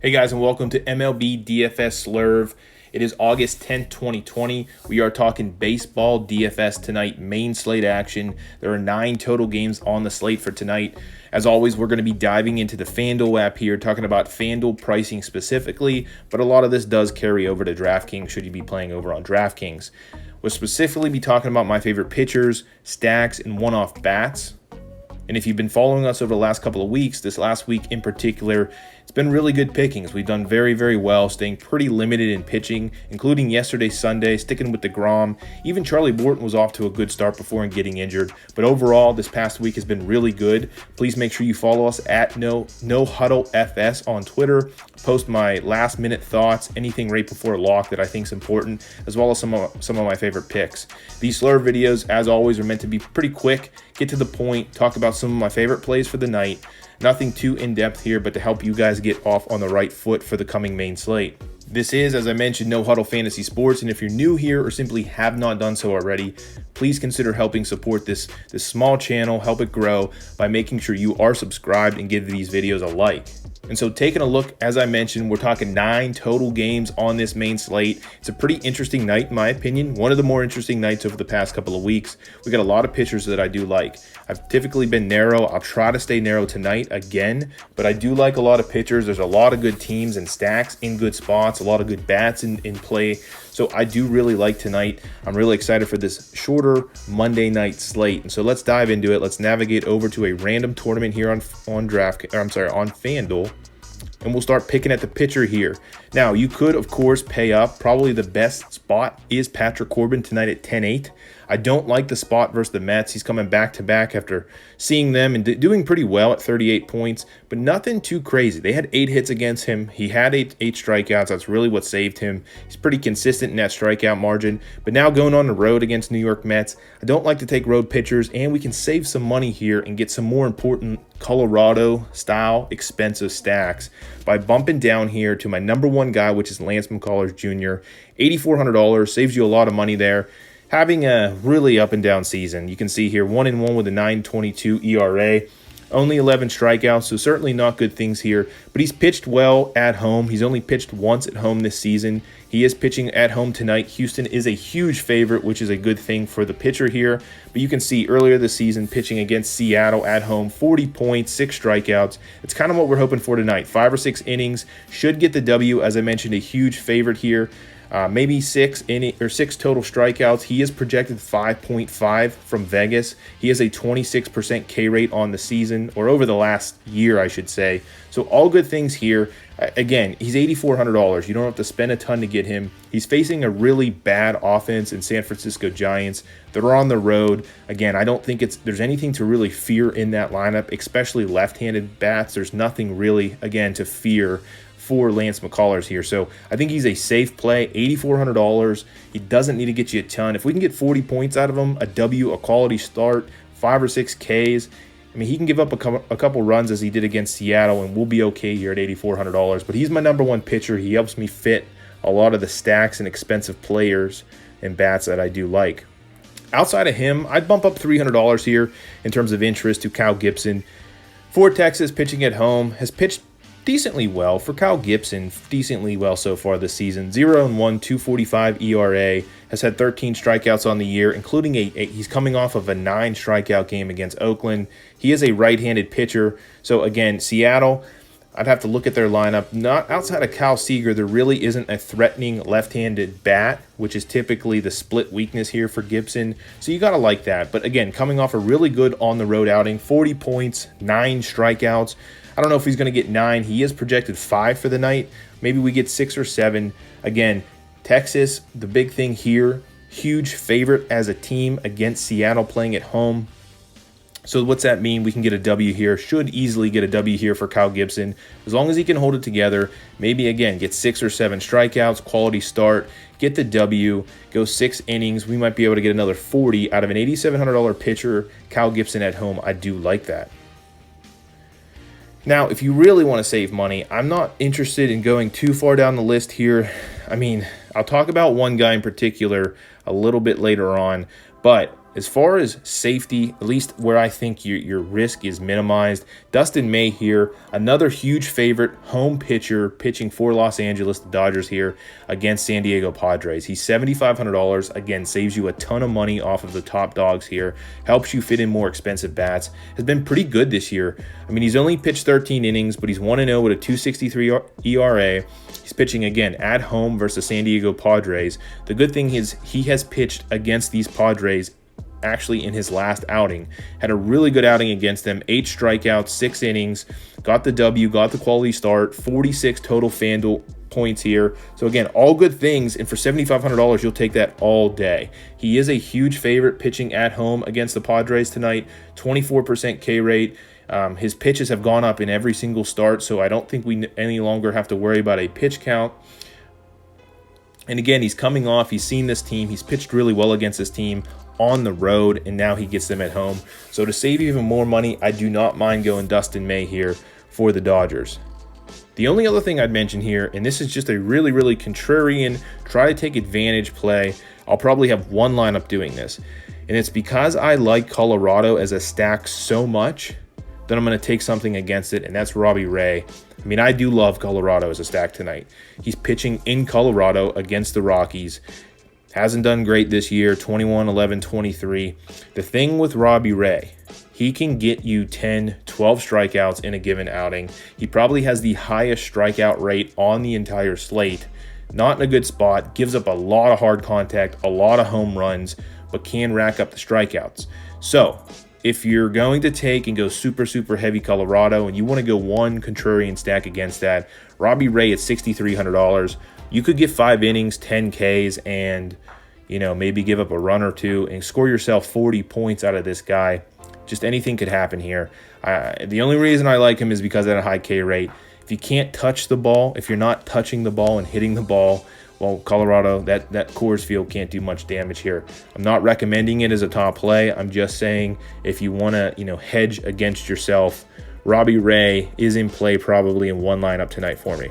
Hey guys, and welcome to MLB DFS Slurve. It is August 10th, 2020. We are talking baseball DFS tonight, main slate action. There are 9 total games on the slate for tonight. As always, we're going to be diving into the FanDuel app here, talking about FanDuel pricing specifically, but a lot of this does carry over to DraftKings should you be playing over on DraftKings. We'll specifically be talking about my favorite pitchers, stacks, and one-off bats. And if you've been following us over the last couple of weeks, this last week in particular, it's been really good pickings. We've done very, very well, staying pretty limited in pitching, including yesterday, Sunday, sticking with the Grom. Even Charlie Morton was off to a good start before and getting injured. But overall, this past week has been really good. Please make sure you follow us at No Huddle FS on Twitter. Post my last minute thoughts, anything right before lock that I think is important, as well as some of my favorite picks. These Slurve videos, as always, are meant to be pretty quick, get to the point, talk about some of my favorite plays for the night. Nothing too in-depth here, but to help you guys get off on the right foot for the coming main slate. This is, as I mentioned, No Huddle Fantasy Sports, and if you're new here or simply have not done so already, please consider helping support this small channel, help it grow by making sure you are subscribed and give these videos a like. And so taking a look, as I mentioned, we're talking 9 total games on this main slate. It's a pretty interesting night, in my opinion. One of the more interesting nights over the past couple of weeks. We got a lot of pitchers that I do like. I've typically been narrow. I'll try to stay narrow tonight again, but I do like a lot of pitchers. There's a lot of good teams and stacks in good spots, a lot of good bats in play. So I do really like tonight. I'm really excited for this shorter Monday night slate. And so let's dive into it. Let's navigate over to a random tournament here on FanDuel. And we'll start picking at the pitcher here. Now, you could, of course, pay up. Probably the best spot is Patrick Corbin tonight at 10-8. I don't like the spot versus the Mets. He's coming back-to-back after seeing them and doing pretty well at 38 points, but nothing too crazy. They had 8 hits against him. He had eight strikeouts. That's really what saved him. He's pretty consistent in that strikeout margin, but now going on the road against New York Mets, I don't like to take road pitchers, and we can save some money here and get some more important Colorado-style expensive stacks by bumping down here to my number 1 guy, which is Lance McCullers Jr. $8,400 saves you a lot of money there. Having a really up and down season. You can see here 1-1 with a 9.22 ERA. Only 11 strikeouts, so certainly not good things here. But he's pitched well at home. He's only pitched once at home this season. He is pitching at home tonight. Houston is a huge favorite, which is a good thing for the pitcher here. But you can see earlier this season pitching against Seattle at home, 40 points, 6 strikeouts. It's kind of what we're hoping for tonight. 5 or 6 innings. Should get the W. As I mentioned, a huge favorite here. Maybe 6 total strikeouts. He is projected 5.5 from Vegas. He has a 26% K rate on the season, or over the last year, I should say. So all good things here. Again, he's $8,400. You don't have to spend a ton to get him. He's facing a really bad offense in San Francisco Giants. They're on the road. Again, I don't think there's anything to really fear in that lineup, especially left-handed bats. There's nothing really, again, to fear for Lance McCullers here. So I think he's a safe play, $8,400. He doesn't need to get you a ton. If we can get 40 points out of him, a W, a quality start, 5 or 6 Ks, I mean, he can give up a couple runs as he did against Seattle, and we'll be okay here at $8,400. But he's my number 1 pitcher. He helps me fit a lot of the stacks and expensive players and bats that I do like. Outside of him, I'd bump up $300 here in terms of interest to Kyle Gibson. For Texas, pitching at home, has pitched decently well. For Kyle Gibson, decently well so far this season. 0-1, 2.45 ERA, has had 13 strikeouts on the year, including he's coming off of a 9 strikeout game against Oakland. He is a right-handed pitcher. So again, Seattle, I'd have to look at their lineup. Not outside of Kyle Seager, there really isn't a threatening left-handed bat, which is typically the split weakness here for Gibson. So you got to like that. But again, coming off a really good on-the-road outing, 40 points, 9 strikeouts. I don't know if he's going to get 9. He is projected 5 for the night. Maybe we get 6 or 7. Again, Texas, the big thing here, huge favorite as a team against Seattle playing at home. So what's that mean? We can get a W here. Should easily get a W here for Kyle Gibson. As long as he can hold it together, maybe, again, get 6 or 7 strikeouts, quality start, get the W, go 6 innings. We might be able to get another 40 out of an $8,700 pitcher. Kyle Gibson at home, I do like that. Now, if you really want to save money, I'm not interested in going too far down the list here. I mean, I'll talk about one guy in particular a little bit later on, but As far as safety, at least where I think your risk is minimized, Dustin May here, another huge favorite home pitcher pitching for Los Angeles, the Dodgers here against San Diego Padres. He's $7,500. Again, saves you a ton of money off of the top dogs here, helps you fit in more expensive bats. Has been pretty good this year. I mean, he's only pitched 13 innings, but he's 1-0 with a 2.63 ERA. He's pitching again at home versus San Diego Padres. The good thing is he has pitched against these Padres actually in his last outing. Had a really good outing against them. 8 strikeouts, 6 innings, got the W, got the quality start, 46 total FanDuel points here. So again, all good things, and for $7,500, you'll take that all day. He is a huge favorite pitching at home against the Padres tonight, 24% K rate. His pitches have gone up in every single start, so I don't think we any longer have to worry about a pitch count. And again, he's coming off, he's seen this team, he's pitched really well against this team on the road, and now he gets them at home. So to save even more money, I do not mind going Dustin May here for the Dodgers. The only other thing I'd mention here, and this is just a really, really contrarian, try to take advantage play. I'll probably have one lineup doing this, and it's because I like Colorado as a stack so much that I'm going to take something against it, and that's Robbie Ray. I mean, I do love Colorado as a stack tonight. He's pitching in Colorado against the Rockies. Hasn't done great this year, 21, 11, 23. The thing with Robbie Ray, he can get you 10, 12 strikeouts in a given outing. He probably has the highest strikeout rate on the entire slate. Not in a good spot, gives up a lot of hard contact, a lot of home runs, but can rack up the strikeouts. So if you're going to take and go super, super heavy Colorado and you want to go one contrarian stack against that, Robbie Ray at $6,300. You could get 5 innings, 10 Ks, and maybe give up a run or two and score yourself 40 points out of this guy. Just anything could happen here. The only reason I like him is because of that high K rate. If you can't touch the ball, if you're not touching the ball and hitting the ball, well, Colorado, that Coors Field can't do much damage here. I'm not recommending it as a top play. I'm just saying if you want to, hedge against yourself, Robbie Ray is in play probably in one lineup tonight for me.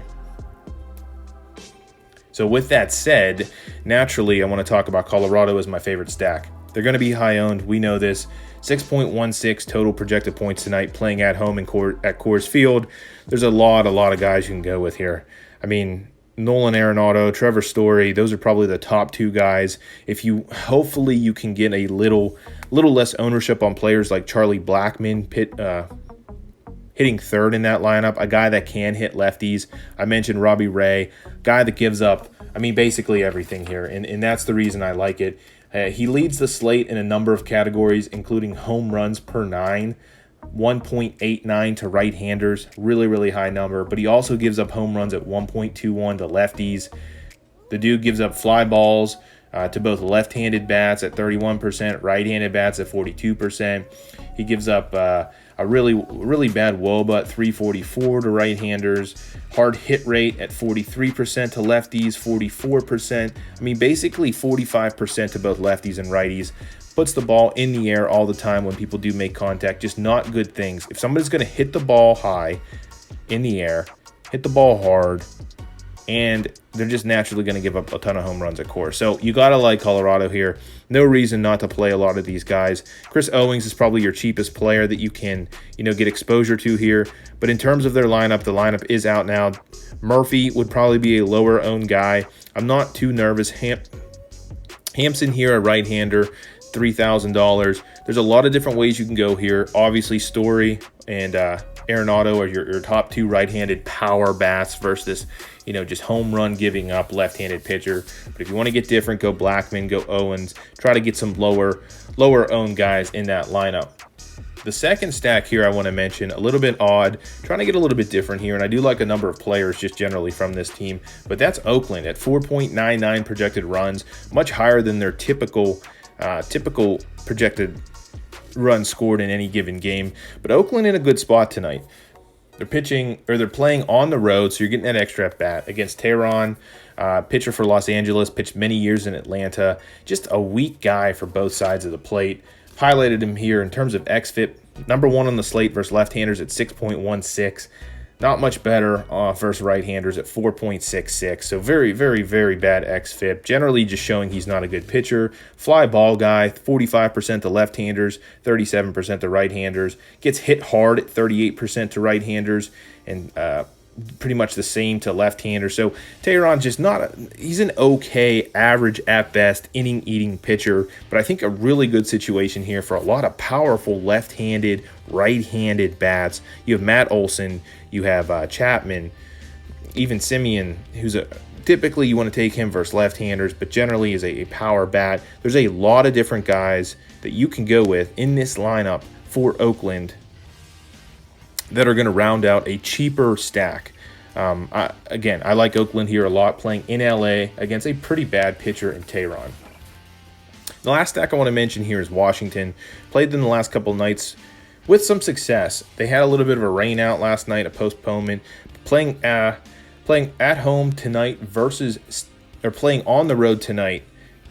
So with that said, naturally, I want to talk about Colorado as my favorite stack. They're going to be high owned. We know this. 6.16 total projected points tonight playing at home at Coors Field. There's a lot of guys you can go with here. I mean, Nolan Arenado, Trevor Story, those are probably the top 2 guys. Hopefully you can get a little less ownership on players like Charlie Blackmon, hitting third in that lineup, a guy that can hit lefties. I mentioned Robbie Ray, guy that gives up, basically everything here, and that's the reason I like it. He leads the slate in a number of categories, including home runs per 9, 1.89 to right-handers, really, really high number, but he also gives up home runs at 1.21 to lefties. The dude gives up fly balls to both left-handed bats at 31%, right-handed bats at 42%. He gives up a really, really bad WOBA at 344 to right-handers, hard hit rate at 43% to lefties, 44%. Basically 45% to both lefties and righties. Puts the ball in the air all the time when people do make contact. Just not good things. If somebody's going to hit the ball high in the air, hit the ball hard, and they're just naturally going to give up a ton of home runs at Coors. So you got to like Colorado here. No reason not to play a lot of these guys. Chris Owings is probably your cheapest player that you can, get exposure to here. But in terms of their lineup, the lineup is out now. Murphy would probably be a lower owned guy. I'm not too nervous. Hampson here, a right-hander, $3,000. There's a lot of different ways you can go here. Obviously, Story and Arenado are your top 2 right-handed power bats versus just home run giving up left-handed pitcher. But if you want to get different, go Blackmon, go Owens. Try to get some lower owned guys in that lineup. The second stack here I want to mention, a little bit odd, trying to get a little bit different here, and I do like a number of players just generally from this team, but that's Oakland at 4.99 projected runs, much higher than their typical projected runs scored in any given game. But Oakland in a good spot tonight. They're playing on the road, so you're getting that extra at bat against Tehran, pitcher for Los Angeles, pitched many years in Atlanta. Just a weak guy for both sides of the plate. Highlighted him here in terms of xFIP, number 1 on the slate versus left-handers at 6.16. Not much better versus right-handers at 4.66. So very, very, very bad xFIP. Generally just showing he's not a good pitcher. Fly ball guy, 45% to left-handers, 37% to right-handers. Gets hit hard at 38% to right-handers, and pretty much the same to left-handers. So Tehran just he's an okay, average at best, inning-eating pitcher, but I think a really good situation here for a lot of powerful left-handed, right-handed bats. You have Matt Olson, you have Chapman, even Simeon, who's typically you want to take him versus left-handers, but generally is a power bat. There's a lot of different guys that you can go with in this lineup for Oakland that are going to round out a cheaper stack. I like Oakland here a lot, playing in LA against a pretty bad pitcher in Tehran. The last stack I want to mention here is Washington. Played them the last couple nights with some success. They had a little bit of a rain out last night, a postponement. Playing at home tonight playing on the road tonight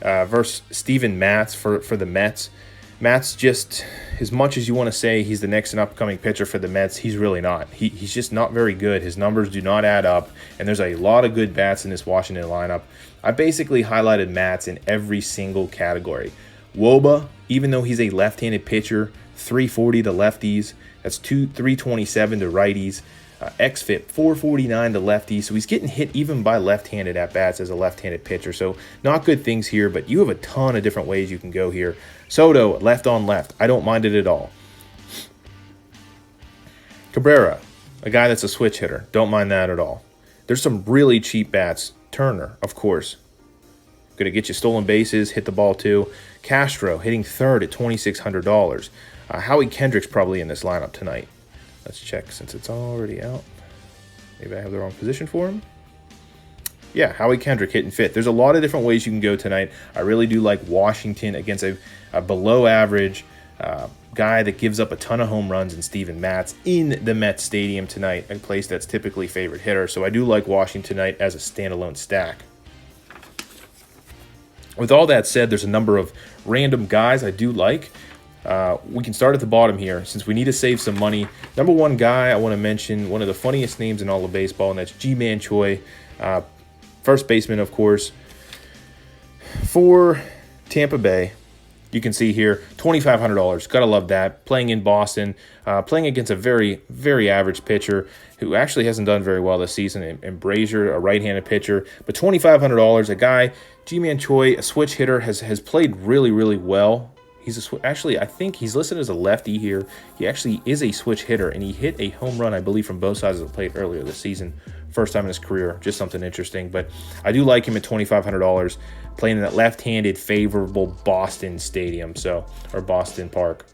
versus Steven Matz for the Mets. Matz, just as much as you want to say he's the next and upcoming pitcher for the Mets, he's really not. He's just not very good. His numbers do not add up, and there's a lot of good bats in this Washington lineup. I basically highlighted Matz in every single category. Woba, even though he's a left-handed pitcher, 340 to lefties. That's 327 to righties. xFIP 449 to lefties, so he's getting hit even by left-handed at-bats as a left-handed pitcher. So not good things here, but you have a ton of different ways you can go here. Soto, left on left. I don't mind it at all. Cabrera, a guy that's a switch hitter. Don't mind that at all. There's some really cheap bats. Turner, of course. Going to get you stolen bases, hit the ball too. Castro, hitting third at $2,600. Howie Kendrick's probably in this lineup tonight. Let's check since it's already out. Maybe I have the wrong position for him. Yeah, Howie Kendrick hitting fifth. There's a lot of different ways you can go tonight. I really do like Washington against a below average guy that gives up a ton of home runs in Steven Matz in the Mets Stadium tonight, a place that's typically favorite hitter. So I do like Washington tonight as a standalone stack. With all that said, there's a number of random guys I do like. We can start at the bottom here since we need to save some money. Number one guy I want to mention, one of the funniest names in all of baseball, and that's Man Choi. First baseman, of course, for Tampa Bay. You can see here, $2,500. Gotta love that. Playing in Boston, playing against a very, very average pitcher who actually hasn't done very well this season. And Brazier, a right-handed pitcher, but $2,500. A guy, Man Choi, a switch hitter, has played really, really well. Actually, I think he's listed as a lefty here. He actually is a switch hitter, and he hit a home run, I believe, from both sides of the plate earlier this season. First time in his career. Just something interesting. But I do like him at $2,500, playing in that left-handed, favorable Boston stadium, or Boston Park.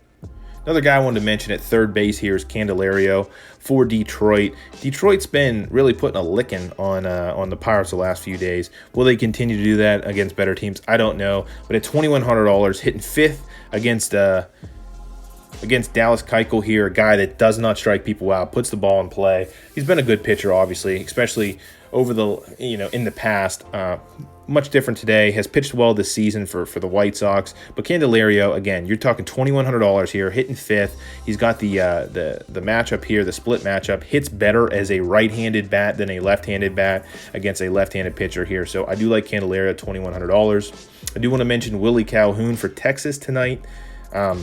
Another guy I wanted to mention at third base here is Candelario for Detroit. Detroit's been really putting a licking on the Pirates the last few days. Will they continue to do that against better teams? I don't know. But at $2,100, hitting fifth against Dallas Keuchel here, a guy that does not strike people out, puts the ball in play. He's been a good pitcher, obviously, especially over in the past. Much different today. Has pitched well this season for the White Sox. But Candelario, again, you're talking $2,100 here, hitting fifth. He's got the matchup here, the split matchup. Hits better as a right-handed bat than a left-handed bat against a left-handed pitcher here. So I do like Candelario at $2,100. I do want to mention Willie Calhoun for Texas tonight. Let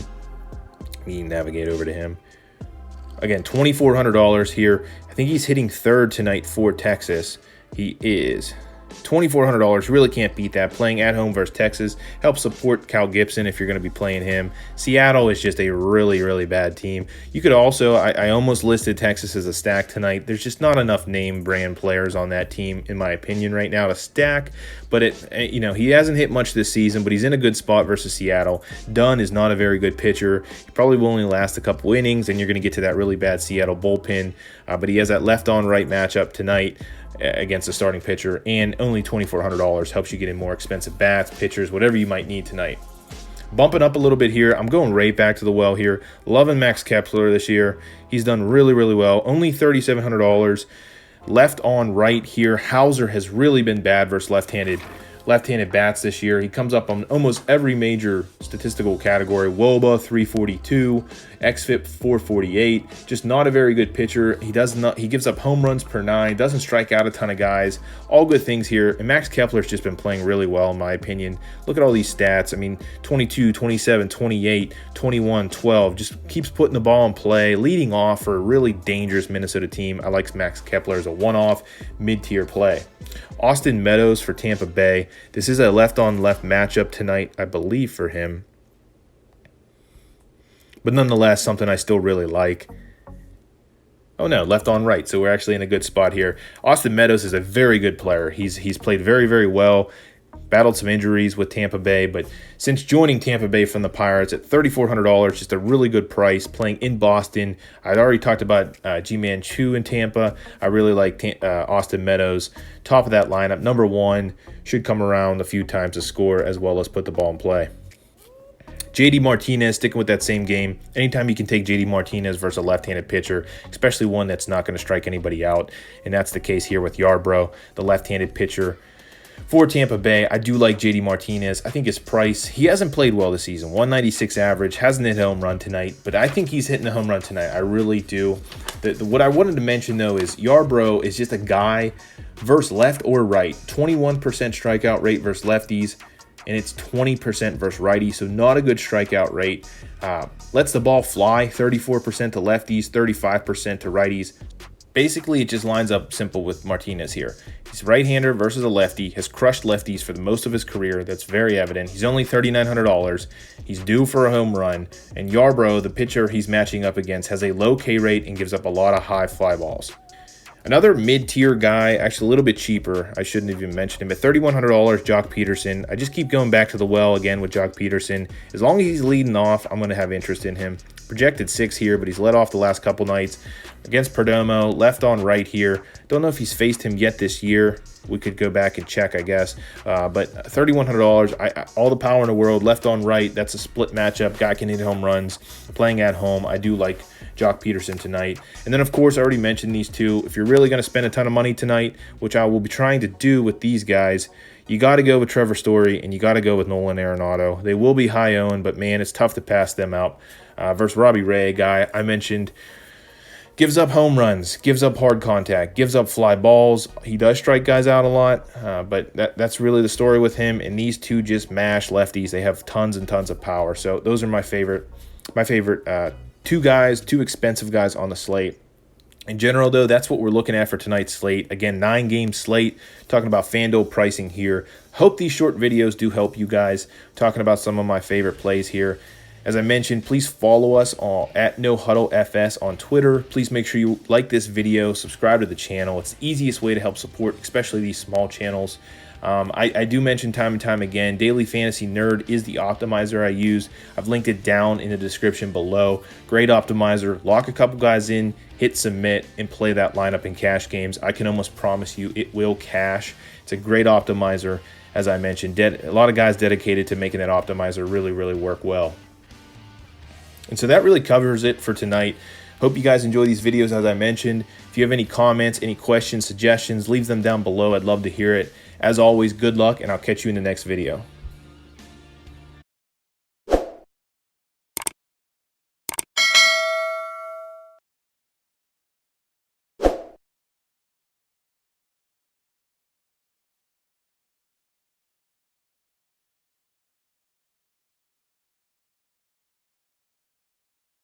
me navigate over to him. Again, $2,400 here. I think he's hitting third tonight for Texas. He is. $2,400, really can't beat that. Playing at home versus Texas helps support Cal Gibson if you're going to be playing him. Seattle is just a really, really bad team. You could also, I almost listed Texas as a stack tonight. There's just not enough name brand players on that team, in my opinion, right now to stack. But he hasn't hit much this season, but he's in a good spot versus Seattle. Dunn is not a very good pitcher. He probably will only last a couple innings, and you're going to get to that really bad Seattle bullpen. But he has that left-on-right matchup tonight against a starting pitcher, and only $2,400 helps you get in more expensive bats, pitchers, whatever you might need tonight. Bumping up a little bit here. I'm going right back to the well here. Loving Max Kepler this year. He's done really, really well. Only $3,700. Left on right here. Hauser has really been bad versus left-handed left-handed bats this year. He comes up on almost every major statistical category. WOBA 342, xFIP 448. Just not a very good pitcher. He gives up home runs per 9, doesn't strike out a ton of guys. All good things here. And Max Kepler's just been playing really well in my opinion. Look at all these stats. I mean, 22, 27, 28, 21, 12. Just keeps putting the ball in play, leading off for a really dangerous Minnesota team. I like Max Kepler as a one-off mid-tier play. Austin Meadows for Tampa Bay. This is a left-on-left matchup tonight, I believe, for him. But nonetheless, something I still really like. Oh no, left on right. So we're actually in a good spot here. Austin Meadows is a very good player. He's played very, very well. Battled some injuries with Tampa Bay, but since joining Tampa Bay from the Pirates at $3,400, just a really good price, playing in Boston. I'd already talked about Man Choi in Tampa. I really like Austin Meadows. Top of that lineup, number 1, should come around a few times to score as well as put the ball in play. JD Martinez, sticking with that same game. Anytime you can take JD Martinez versus a left-handed pitcher, especially one that's not going to strike anybody out, and that's the case here with Yarbrough, the left-handed pitcher for Tampa Bay. I do like JD Martinez. I think his price, he hasn't played well this season. 196 average, hasn't hit a home run tonight, but I think he's hitting a home run tonight. I really do. What I wanted to mention, though, is Yarbrough is just a guy versus left or right. 21% strikeout rate versus lefties, and it's 20% versus righties, so not a good strikeout rate. Lets the ball fly, 34% to lefties, 35% to righties. Basically, it just lines up simple with Martinez here. He's a right-hander versus a lefty, has crushed lefties for the most of his career. That's very evident. He's only $3,900. He's due for a home run. And Yarbrough, the pitcher he's matching up against, has a low K rate and gives up a lot of high fly balls. Another mid-tier guy, actually a little bit cheaper. I shouldn't have even mentioned him. At $3,100, Jock Peterson. I just keep going back to the well again with Jock Peterson. As long as he's leading off, I'm going to have interest in him. Projected 6 here, but he's led off the last couple nights against Perdomo. Left on right here. Don't know if he's faced him yet this year. We could go back and check, I guess. But $3,100, all the power in the world. Left on right, that's a split matchup. Guy can hit home runs. Playing at home, I do like Jock Peterson tonight. And then, of course, I already mentioned these two. If you're really going to spend a ton of money tonight, which I will be trying to do with these guys, you got to go with Trevor Story and you got to go with Nolan Arenado. They will be high owned, but man, it's tough to pass them out. Versus Robbie Ray, guy I mentioned, gives up home runs, gives up hard contact, gives up fly balls. He does strike guys out a lot, but that's really the story with him. And these two just mash lefties. They have tons and tons of power. So those are my favorite two guys, two expensive guys on the slate. In general, though, that's what we're looking at for tonight's slate. Again, 9-game slate, talking about FanDuel pricing here. Hope these short videos do help you guys, talking about some of my favorite plays here. As I mentioned, please follow us at NoHuddleFS on Twitter. Please make sure you like this video, subscribe to the channel. It's the easiest way to help support, especially these small channels. I do mention time and time again, Daily Fantasy Nerd is the optimizer I use. I've linked it down in the description below. Great optimizer. Lock a couple guys in, hit submit, and play that lineup in cash games. I can almost promise you it will cash. It's a great optimizer, as I mentioned. A lot of guys dedicated to making that optimizer really, really work well. And so that really covers it for tonight. Hope you guys enjoy these videos, as I mentioned. If you have any comments, any questions, suggestions, leave them down below. I'd love to hear it. As always, good luck, and I'll catch you in the next video.